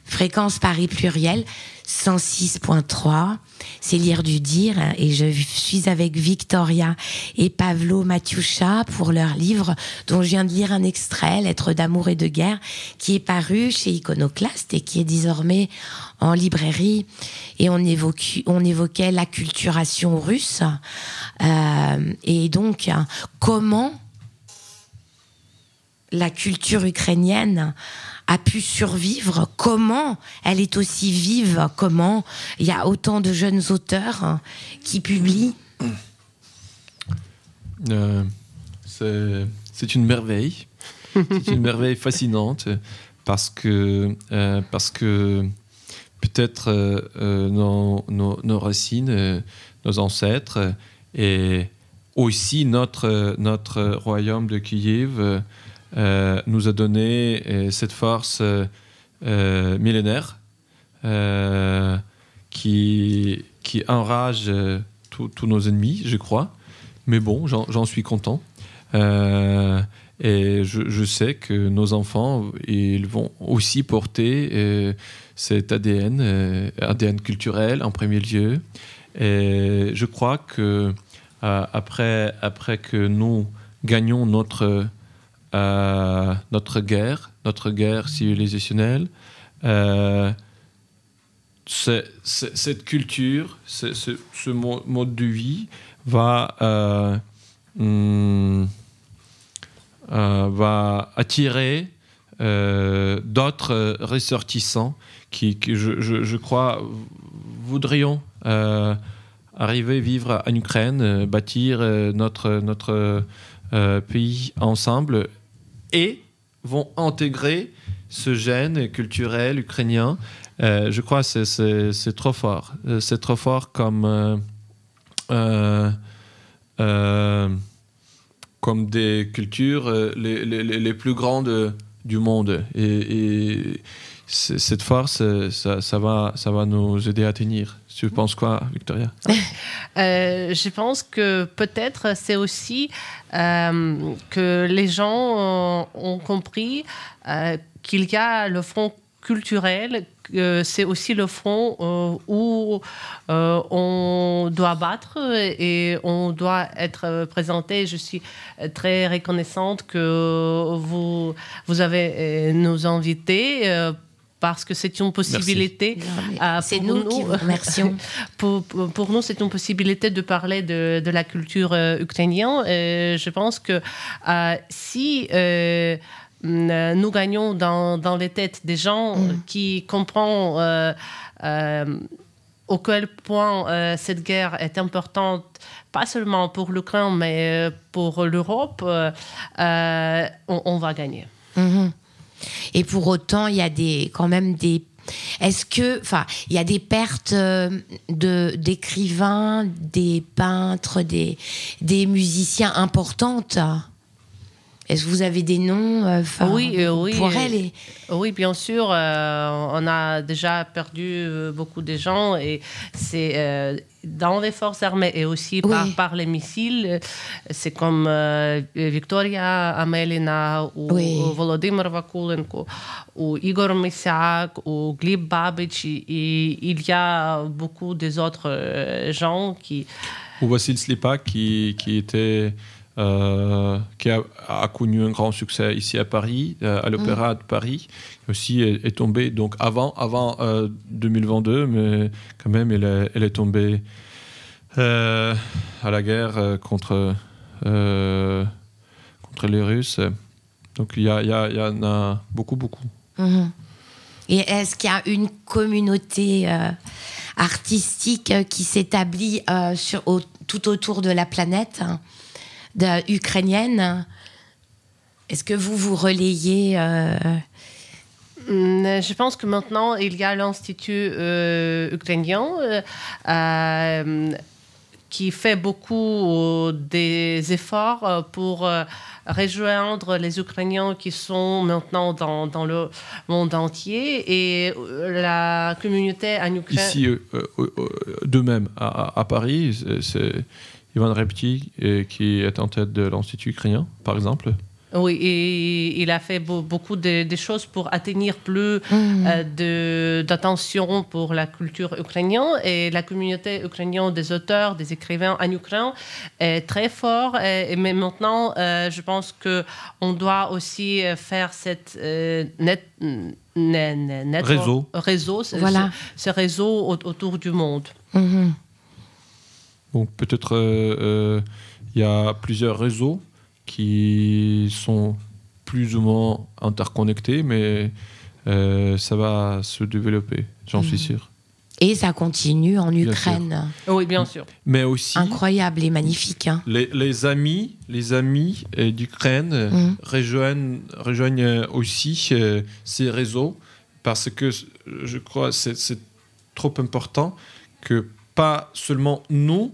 Fréquence Paris Pluriel, 106.3, c'est Lire du Dire, et je suis avec Victoria et Pavlo Matiucha pour leur livre dont je viens de lire un extrait, Lettres d'amour et de guerre, qui est paru chez Iconoclaste et qui est désormais en librairie. Et on évoquait l'acculturation russe, et donc comment la culture ukrainienne a pu survivre, comment elle est aussi vive, comment il y a autant de jeunes auteurs qui publient. C'est une merveille. C'est une merveille fascinante parce que peut-être nos racines, nos ancêtres et aussi notre royaume de Kiev nous a donné cette force millénaire qui enrage tous nos ennemis, je crois. Mais bon, j'en suis content. Et je sais que nos enfants, ils vont aussi porter cet ADN culturel en premier lieu. Et je crois que après que nous gagnons notre guerre civilisationnelle, cette culture, ce mode de vie va attirer d'autres ressortissants qui je crois, voudrions arriver à vivre en Ukraine, bâtir notre pays ensemble et vont intégrer ce gène culturel ukrainien. Je crois que c'est trop fort. C'est trop fort comme des cultures les plus grandes du monde. Et cette force, ça va nous aider à tenir. Tu penses quoi, Victoria? Je pense que peut-être c'est aussi que les gens ont compris qu'il y a le front culturel, c'est aussi le front où on doit battre et on doit être présenté. Je suis très reconnaissante que vous avez nous invités parce que c'est une possibilité. C'est nous qui vous remercions. Pour nous, c'est une possibilité de parler de la culture ukrainienne. Je pense que si nous gagnons dans les têtes des gens qui comprennent au quel point cette guerre est importante, pas seulement pour l'Ukraine, mais pour l'Europe, on va gagner. Mm-hmm. Et pour autant, il y a quand même des... Est-ce que... Enfin, il y a des pertes d'écrivains, des peintres, des musiciens importantes. Est-ce que vous avez des noms oui, pour elle Oui, bien sûr. On a déjà perdu beaucoup de gens et c'est dans les forces armées et aussi par les missiles. C'est comme Victoria Amelina ou Volodymyr Vakulenko ou Igor Messiak ou Gleb Babych. Et il y a beaucoup des autres gens qui... Ou Vassil Slipak qui était... qui a connu un grand succès ici à Paris, à l'Opéra de Paris, qui aussi est tombée donc avant 2022, mais quand même elle est tombée à la guerre contre les Russes. Donc il y en a beaucoup. Mm-hmm. Et est-ce qu'il y a une communauté artistique qui s'établit tout autour de la planète ukrainienne? Est-ce que vous relayez Je pense que maintenant, il y a l'Institut ukrainien qui fait beaucoup des efforts pour rejoindre les Ukrainiens qui sont maintenant dans le monde entier. Et la communauté en Ukraine... Ici, de même, à Paris, c'est Ivan Repti, qui est en tête de l'Institut ukrainien, par exemple. Oui, et il a fait beaucoup de choses pour atteindre plus d'attention pour la culture ukrainienne. Et la communauté ukrainienne des auteurs, des écrivains en Ukraine est très forte. Mais maintenant, je pense qu'on doit aussi faire cette réseau, voilà. ce réseau autour du monde. Mm-hmm. Donc peut-être il y a plusieurs réseaux qui sont plus ou moins interconnectés, mais ça va se développer, j'en suis sûr. Et ça continue en Ukraine. Oui, bien sûr. Mais aussi... Incroyable et magnifique. Hein. Les amis d'Ukraine rejoignent aussi ces réseaux parce que je crois que c'est trop important que pas seulement nous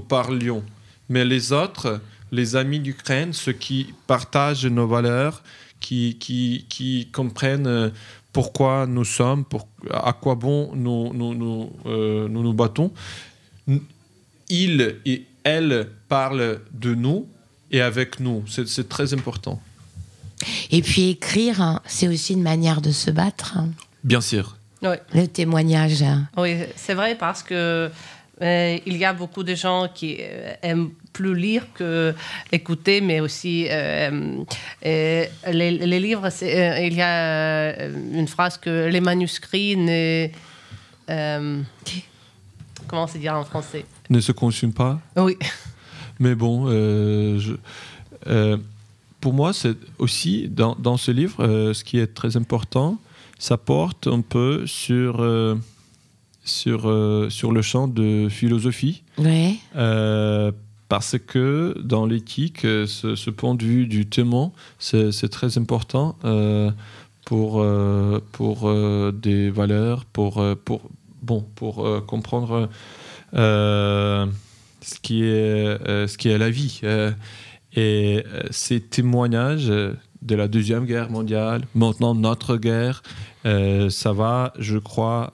parlions, mais les autres, les amis d'Ukraine, ceux qui partagent nos valeurs, qui comprennent pourquoi nous sommes, à quoi bon nous battons. Ils et elles parlent de nous et avec nous. C'est très important. Et puis écrire, c'est aussi une manière de se battre. Bien sûr. Oui. Le témoignage. Oui, c'est vrai parce que il y a beaucoup de gens qui aiment plus lire que écouter, mais aussi les livres. Il y a une phrase que les manuscrits comment se dire en français? Ne se consument pas. Oui. Mais bon, pour moi, c'est aussi dans ce livre, ce qui est très important, ça porte un peu sur le champ de philosophie. Ouais. Parce que dans l'éthique, ce point de vue du témoin, c'est très important pour des valeurs, pour comprendre ce qui est la vie. Et ces témoignages de la Deuxième Guerre mondiale, maintenant notre guerre, ça va, je crois,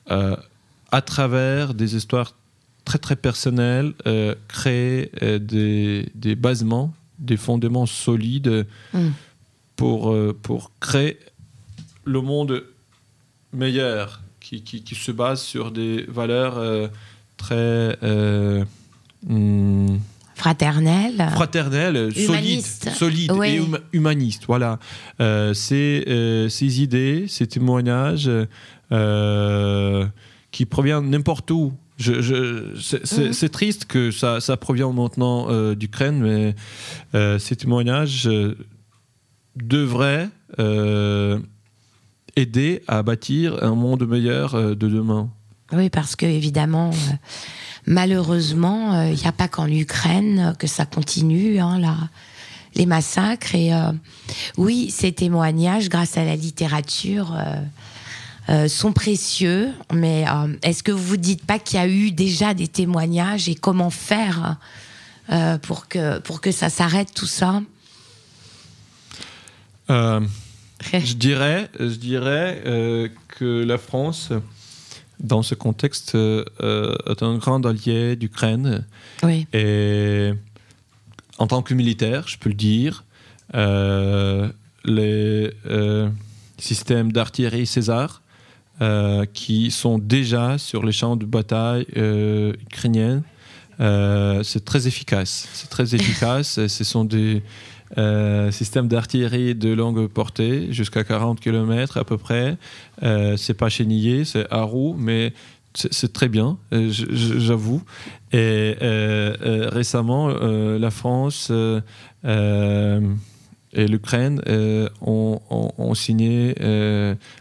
à travers des histoires très très personnelles, créer des basements, des fondements solides pour créer le monde meilleur qui se base sur des valeurs très fraternelle, solides oui. et humanistes. Voilà. Ces idées, ces témoignages qui proviennent n'importe où. C'est triste que ça provient maintenant d'Ukraine, mais ces témoignages devraient aider à bâtir un monde meilleur de demain. Oui, parce que évidemment, malheureusement, il n'y a pas qu'en Ukraine que ça continue, les massacres. Et oui, ces témoignages, grâce à la littérature, sont précieux. Mais est-ce que vous vous dites pas qu'il y a eu déjà des témoignages et comment faire pour que ça s'arrête tout ça? Je dirais que la France, dans ce contexte, est un grand allié d'Ukraine. Oui. Et en tant que militaire, je peux le dire, les systèmes d'artillerie César, qui sont déjà sur les champs de bataille ukrainiens, c'est très efficace. Ce sont des système d'artillerie de longue portée, jusqu'à 40 km à peu près. C'est pas chenillé, c'est à roues, mais c'est très bien, j'avoue. Et récemment, la France et l'Ukraine ont signé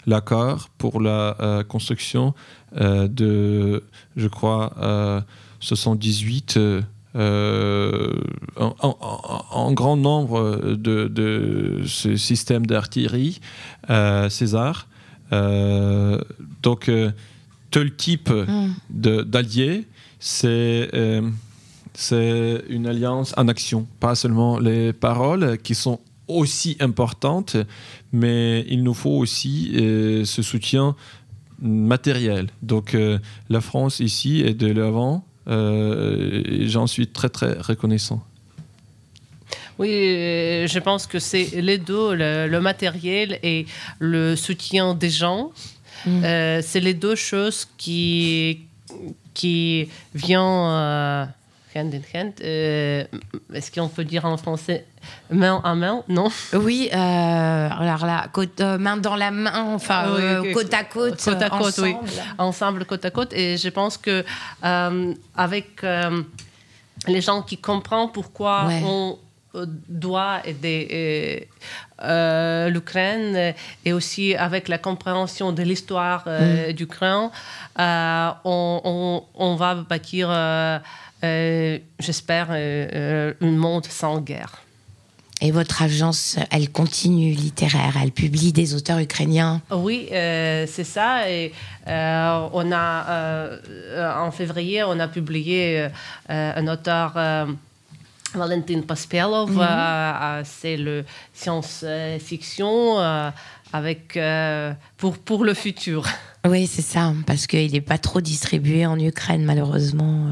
l'accord pour la construction de, je crois, 78 un grand nombre de ce système d'artillerie César. Donc, tel type d'alliés, c'est une alliance en action. Pas seulement les paroles qui sont aussi importantes, mais il nous faut aussi ce soutien matériel. Donc, la France ici est de l'avant. Et j'en suis très très reconnaissant. Oui, je pense que c'est les deux, le matériel et le soutien des gens. C'est les deux choses qui viennent hand in hand. Est-ce qu'on peut dire en français main à main? Non. Oui, alors là, main dans la main, enfin oui, côte à côte, ensemble. Oui. Ensemble, côte à côte. Et je pense que avec les gens qui comprennent pourquoi doit aider l'Ukraine et aussi avec la compréhension de l'histoire d'Ukraine, on va bâtir, j'espère, un monde sans guerre. Et votre agence, elle continue littéraire, elle publie des auteurs ukrainiens. Oui, c'est ça. Et on a, en février, on a publié un auteur, Valentin Paspelov. C'est le science-fiction avec pour le futur. Oui, c'est ça, parce qu'il n'est pas trop distribué en Ukraine, malheureusement.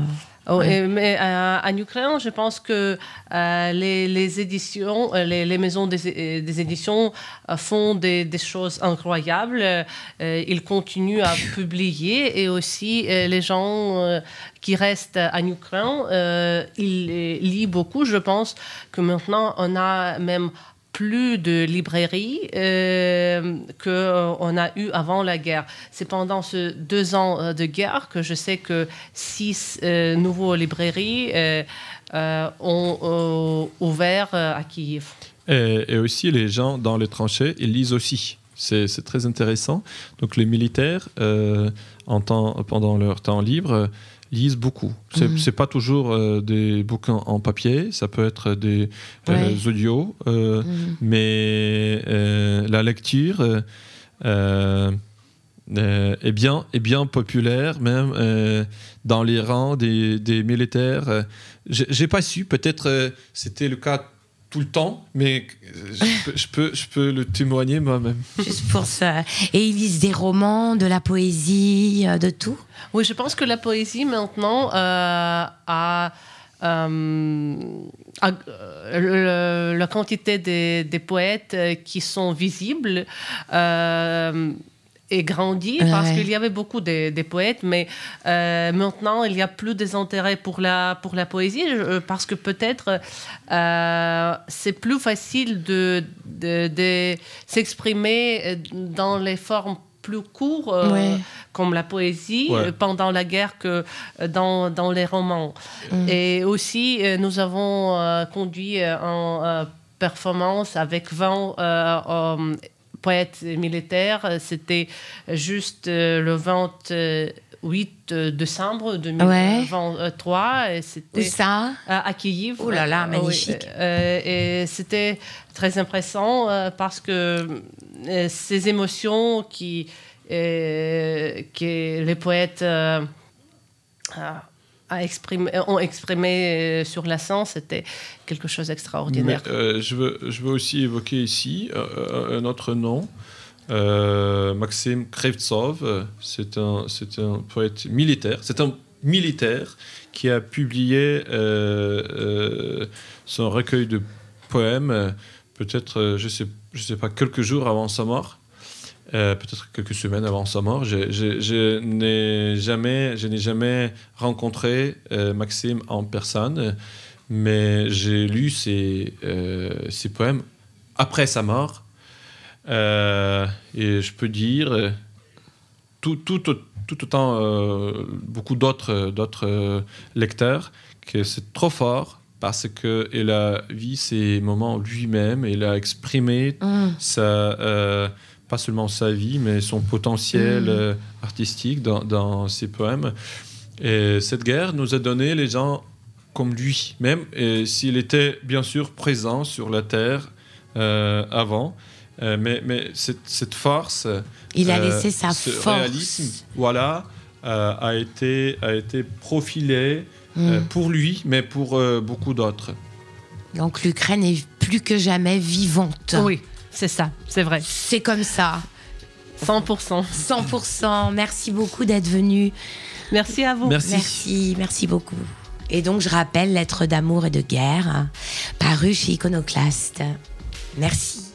Mais en Ukraine, je pense que les éditions, les maisons des éditions font des choses incroyables. Ils continuent à publier et aussi les gens qui restent en Ukraine, ils lisent beaucoup. Je pense que maintenant, on a même plus de librairies qu'on a eu avant la guerre. C'est pendant ces 2 ans de guerre que je sais que 6 nouvelles librairies ont ouvert à Kiev. Et aussi, les gens dans les tranchées, ils lisent aussi. C'est très intéressant. Donc, les militaires, pendant leur temps libre, lisent beaucoup. C'est pas toujours des bouquins en papier, ça peut être des audios, mais la lecture est bien populaire, même dans les rangs des militaires. J'ai pas su, peut-être c'était le cas tout le temps, mais je peux le témoigner moi-même. Juste pour ça. Et ils lisent des romans, de la poésie, de tout? Oui, je pense que la poésie maintenant a la quantité des poètes qui sont visibles est grandi parce qu'il y avait beaucoup de poètes, mais maintenant il y a plus d'intérêt pour la poésie parce que peut-être c'est plus facile de s'exprimer dans les formes plus courtes comme la poésie pendant la guerre que dans les romans. Et aussi nous avons conduit en performance avec 20 poètes militaires. C'était juste le 28 décembre 2023. Et c'était où ça? À Kiev. Oh là là, magnifique. Et c'était très impressionnant parce que ces émotions que les poètes ont exprimé sur la scène, c'était quelque chose d'extraordinaire. Mais, je veux aussi évoquer ici un autre nom, Maxime Krevtsov. C'est un poète militaire. C'est un militaire qui a publié son recueil de poèmes, peut-être, je sais pas, quelques jours avant sa mort. Peut-être quelques semaines avant sa mort. Je n'ai jamais rencontré Maxime en personne, mais j'ai lu ses poèmes après sa mort. Et je peux dire, tout autant beaucoup d'autres lecteurs, que c'est trop fort parce qu'il a vu ces moments lui-même, il a exprimé pas seulement sa vie, mais son potentiel artistique dans ses poèmes. Et cette guerre nous a donné les gens comme lui, même s'il était bien sûr présent sur la terre avant. Mais cette force, il a laissé sa ce force. réalisme, a été profilé pour lui, mais pour beaucoup d'autres. Donc l'Ukraine est plus que jamais vivante. Oui. C'est ça, c'est vrai. C'est comme ça. 100%. 100%. Merci beaucoup d'être venu. Merci à vous. Merci beaucoup. Et donc, je rappelle Lettres d'amour et de guerre, paru chez Iconoclaste. Merci.